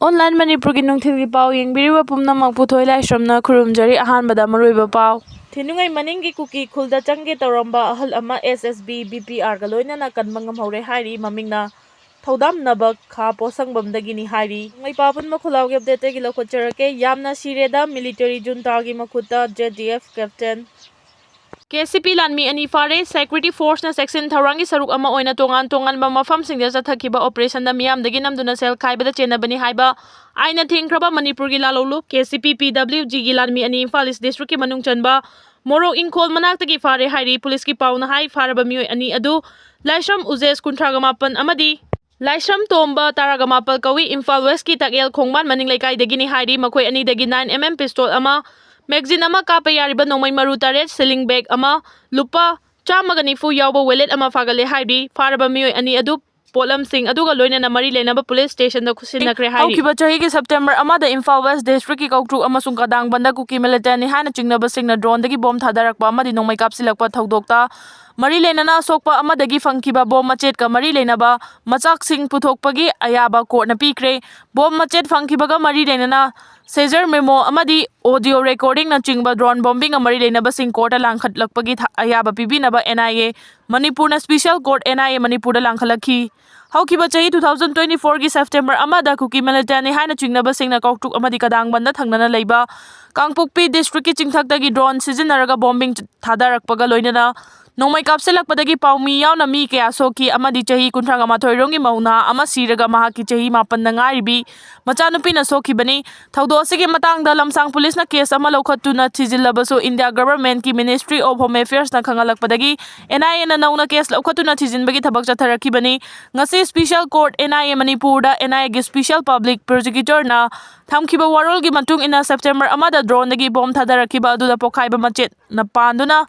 Online Manipuri nungthilgi pau yengbiriba pumnamak puthoi laisramna khurumjari ahanbada maruiba pau. Thinungai maningi Kuki khulda changge tawramba ahal ama SSB BPR ga loinana kanma ngamhore hairi mamingna thodamnaba kha posangbamdagini hairi. Ngai papun makhulawge update gi lokhocharake yamna Sireda military Zuntagi Makhutta JDF captain KCP Lanmi ani fare security force na section tharangi saruk ama oina tongan ba mafam singda chathakiba operation da miyam dagi namduna sel khaibada chenabani haiba aina thengkraba Manipur gi lalolu KCP PWG gi Lanmi ani Imphal East district ki manung chanba moro ingkhol manaktagi fare hairi police ki pauna hai faraba mioi ani adu laisram ujes kunthraga mapan amadi Laisram Tomba Taragamapal Kawi Imphal West ki Takyel Khongman maning laikai dagini hairi makhoi ani dagi 9mm pistol ama magazine ama kapa yariba nomai maru taret selling bag ama lupa chamaga nifu yawba wallet ama fagale hairi faraba mioi ani adu polam sing aduga loina na mari lenaba police station da khusinakre hairi haukiba chahi ki September ama da Imphal West district ki kautru ama sung kadang banda Kuki military hana chingnaba singna drone dagi bomb thadarakpa ama di nomai kapsilakpa thaudokta Mari lenana sokpa ama dagi fangkiba bom machet ka mari lenaba machak sing puthokpagi ayaba court na pikre bom machet fangkibaga mari lenana seizure memo amadi audio recording na chingba drone bombing amari lenaba sing court langkhatlakpagi ayaba pibinaba NIA Manipur na special court NIA Manipur da langkhalakhi haukiba chahi 2024 gi September amada Kuki military haina chingnaba singna kauktuk amadi kadang banda thangnana leiba Kangpokpi district ki chingthakdagi drone sizinaraga bombing thadarakpaga loinana Nomai kapselakpadagi paumi yauna mi kaya soki amadi chahi kunthanga mathoirongi mauna ama siraga mahaki chahi mapan na ngaribi machanupi na soki bani thaudo asigi matangda lamsang police na case ama lokhatuna thijillabasu India government ki Ministry of Home Affairs na khangalakpadagi NIA na nauna case lokhatuna thijinbagi thabak chatharakhi bani ngasi special court NIA Manipur da NIA gi special public prosecutor na thamkhiba warol gi matung ina September amada drone dagi bomb thadarakhiba aduda pokhaiba machet na panduna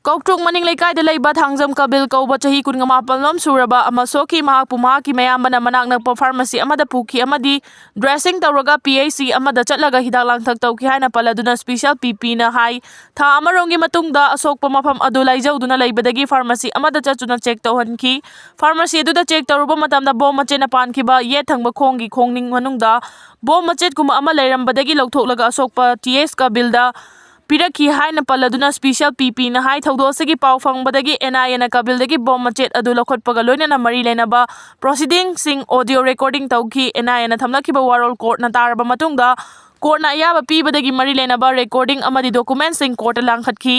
Kauktruk maning laikai da laiba thangjam kabil kauba chahi kun ngamapal nom suraba ama soki mahak pumahaki mayamba na manak nagpa pharmacy amada puki amadi dressing tawraga PAC amada chatlaga hidak langthak tawki haina paladuna special PP na hai tha amarongi matungda asokpa mafam adu laijawduna laibadagi pharmacy amada chachuna check tawhanki pharmacy aduda check tawruba matamda bom machena pankhiba ye thangba khonggi khongning manungda bom machet kuma ama lairambadagi lauthoklaga asokpa TS ka bilda Pirakhi haina paladuna special PP na hai thaudosagi pau fangbadagi NIA na kabildagi bom machet adu lokhotpaga loina na mari lenaba proceeding sing audio recording tawki NIA na thamlakhiba warol court na taraba matungda court na ayaba pibadagi mari lenaba recording amadi documents sing court langkhatkhi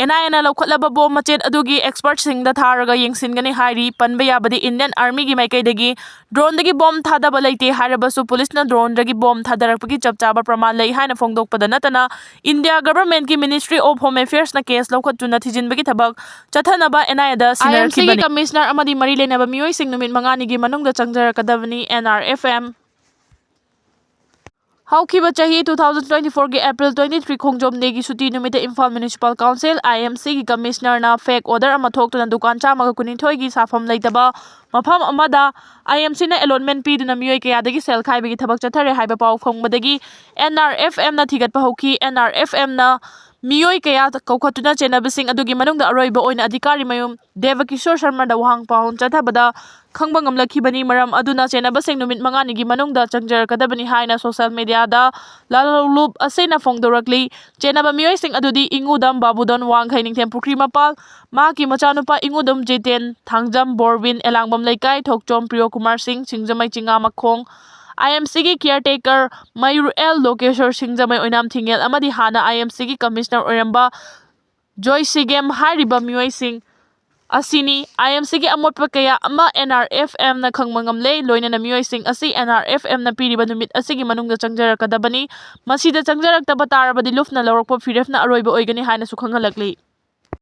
NIA na lokhatlaba bom machet adugi expert sing da tharaga yengsingani hairi panba yabadi Indian Army gi Meitei dagi drone dagi bom thadaba leite harabasu police na drone dagi bom thadarakpagi chapchaba praman lei haina phongdokpada natana India government ki Ministry of Home Affairs na case lokhatuna thijinbagi thabak chathanaba NIA da sinarkhi bani commissioner amadi mari lenaba mioi sing numit mangani gi manungda changjarakadabani NRFM Haukiba chahi 2024 ki April 23 khongjom negi suti numite Imphal Municipal Council IMC ki commissioner na fake order ama thoktuna dukan chamaga kunithoi gi safam leitaba mafam amada IMC na allotment piduna mioi kayadagi sel khaibagi thabak chathare haiba pau phongbadagi NRFM na thigatpa hauki NRFM na mioi kaya kaukhatuna chenabasing adugi manungda aroiba oina adhikari mayum Devakishore Sharma da wahang paun chathabada khangba ngamlakhibani maram aduna chenabasing numit mangani gi manungda changjarakadabani haina social media da lalulup asena phongdorakli chenaba mioi sing adudi ingudam babudon wangkhai ningthem pukri mapal maki machanupa ingudam Jeten thangjam Borbin elangbam laikai thokchom Priyo Kumar Singh Singjamai Chinga Makhong IMC ki caretaker Mayur L Lokeshwar Singjamai oinam thingel amadi hana IMC ki commissioner oiramba Joy Sigem hariba mioi sing asini IMC ki amotpa kaya ama NRFM na khangmangam lei loina na mioi sing asi NRFM na piriba numit asigi manungda changjarakadabani masida changjarakta batarabadi lufna lawrakpa firef na aroiba oigani haina su khanghalakli